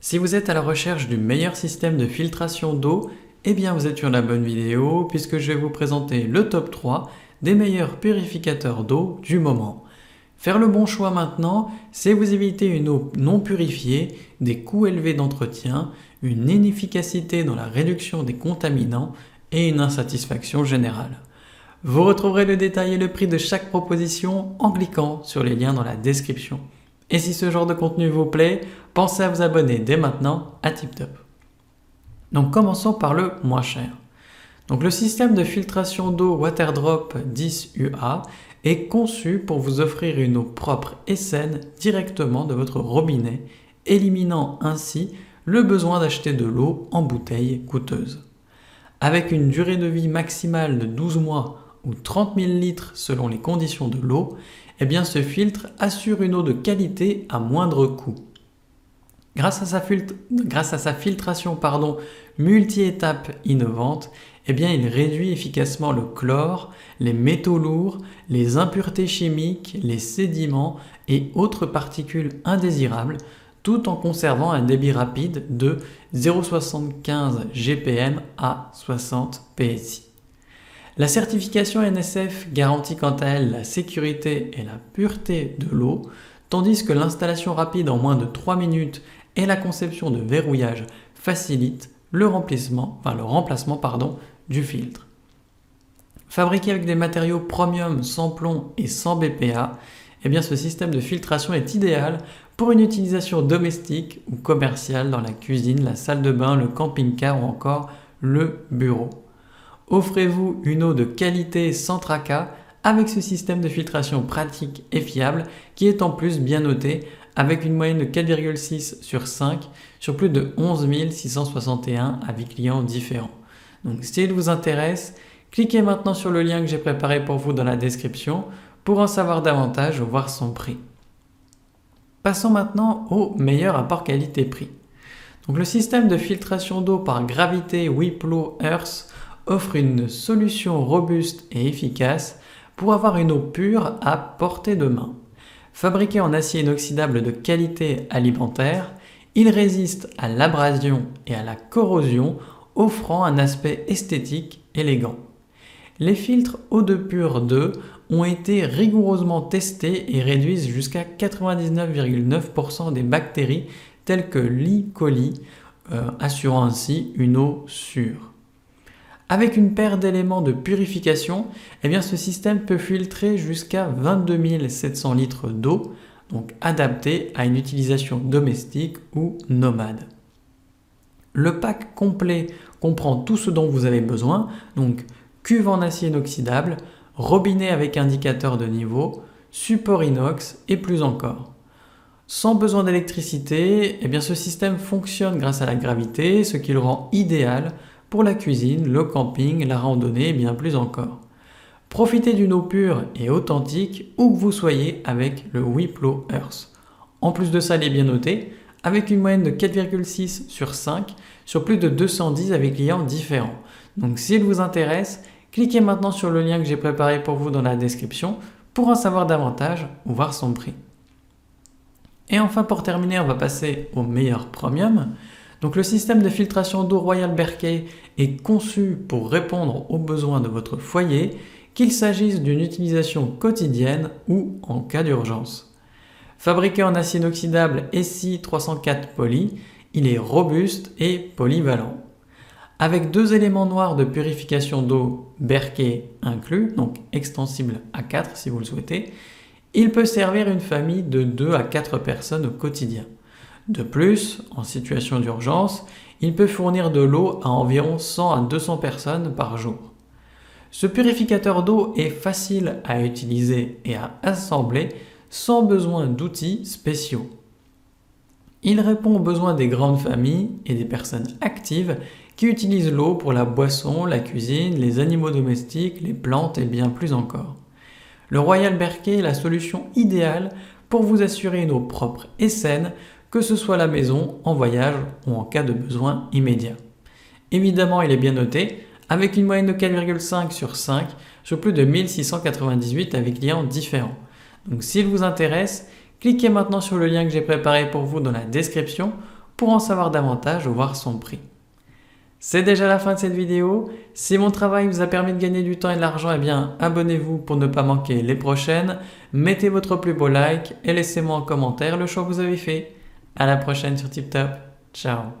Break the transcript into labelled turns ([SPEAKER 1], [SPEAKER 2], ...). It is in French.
[SPEAKER 1] Si vous êtes à la recherche du meilleur système de filtration d'eau, eh bien vous êtes sur la bonne vidéo puisque je vais vous présenter le top 3 des meilleurs purificateurs d'eau du moment. Faire le bon choix maintenant, c'est vous éviter une eau non purifiée, des coûts élevés d'entretien, une inefficacité dans la réduction des contaminants et une insatisfaction générale. Vous retrouverez le détail et le prix de chaque proposition en cliquant sur les liens dans la description. Et si ce genre de contenu vous plaît, pensez à vous abonner dès maintenant à TipTop. Donc commençons par le moins cher. Donc le système de filtration d'eau Waterdrop 10 UA est conçu pour vous offrir une eau propre et saine directement de votre robinet, éliminant ainsi le besoin d'acheter de l'eau en bouteille coûteuse. Avec une durée de vie maximale de 12 mois ou 30 000 litres selon les conditions de l'eau, eh bien ce filtre assure une eau de qualité à moindre coût. Grâce à sa filtration multi-étapes innovante, eh bien il réduit efficacement le chlore, les métaux lourds, les impuretés chimiques, les sédiments et autres particules indésirables, tout en conservant un débit rapide de 0,75 GPM à 60 PSI. La certification NSF garantit quant à elle la sécurité et la pureté de l'eau, tandis que l'installation rapide en moins de 3 minutes et la conception de verrouillage facilitent le remplacement du filtre. Fabriqué avec des matériaux premium sans plomb et sans BPA, eh bien ce système de filtration est idéal pour une utilisation domestique ou commerciale dans la cuisine, la salle de bain, le camping-car ou encore le bureau. Offrez-vous une eau de qualité sans tracas avec ce système de filtration pratique et fiable qui est en plus bien noté avec une moyenne de 4,6 sur 5 sur plus de 11 661 avis clients différents. Donc si il vous intéresse, cliquez maintenant sur le lien que j'ai préparé pour vous dans la description pour en savoir davantage ou voir son prix. Passons maintenant au meilleur rapport qualité-prix. Donc le système de filtration d'eau par gravité Wiplo Earth offre une solution robuste et efficace pour avoir une eau pure à portée de main. Fabriqué en acier inoxydable de qualité alimentaire, il résiste à l'abrasion et à la corrosion, offrant un aspect esthétique élégant. Les filtres Eau de Pure 2 ont été rigoureusement testés et réduisent jusqu'à 99,9% des bactéries telles que l'E. coli, assurant ainsi une eau sûre. Avec une paire d'éléments de purification, eh bien ce système peut filtrer jusqu'à 22 700 litres d'eau, donc adapté à une utilisation domestique ou nomade. Le pack complet comprend tout ce dont vous avez besoin, donc cuve en acier inoxydable, robinet avec indicateur de niveau, support inox et plus encore. Sans besoin d'électricité, eh bien ce système fonctionne grâce à la gravité, ce qui le rend idéal pour la cuisine, le camping, la randonnée et bien plus encore. Profitez d'une eau pure et authentique où que vous soyez avec le Wiplo Earth. En plus de ça, elle est bien notée, avec une moyenne de 4,6 sur 5 sur plus de 210 avec clients différents. Donc s'il vous intéresse, cliquez maintenant sur le lien que j'ai préparé pour vous dans la description pour en savoir davantage ou voir son prix. Et enfin pour terminer, on va passer au meilleur premium. Donc le système de filtration d'eau Royal Berkey est conçu pour répondre aux besoins de votre foyer, qu'il s'agisse d'une utilisation quotidienne ou en cas d'urgence. Fabriqué en acier inoxydable SI 304 Poly, il est robuste et polyvalent. Avec deux éléments noirs de purification d'eau Berkey inclus, donc extensible à 4 si vous le souhaitez, il peut servir une famille de 2 à 4 personnes au quotidien. De plus, en situation d'urgence, il peut fournir de l'eau à environ 100 à 200 personnes par jour. Ce purificateur d'eau est facile à utiliser et à assembler sans besoin d'outils spéciaux. Il répond aux besoins des grandes familles et des personnes actives qui utilisent l'eau pour la boisson, la cuisine, les animaux domestiques, les plantes et bien plus encore. Le Royal Berkey est la solution idéale pour vous assurer une eau propre et saine, que ce soit à la maison, en voyage ou en cas de besoin immédiat. Évidemment, il est bien noté, avec une moyenne de 4,5 sur 5 sur plus de 1698 avec clients différents. Donc s'il vous intéresse, cliquez maintenant sur le lien que j'ai préparé pour vous dans la description pour en savoir davantage ou voir son prix. C'est déjà la fin de cette vidéo. Si mon travail vous a permis de gagner du temps et de l'argent, eh bien abonnez-vous pour ne pas manquer les prochaines. Mettez votre plus beau like et laissez-moi en commentaire le choix que vous avez fait. À la prochaine sur TipTop. Ciao.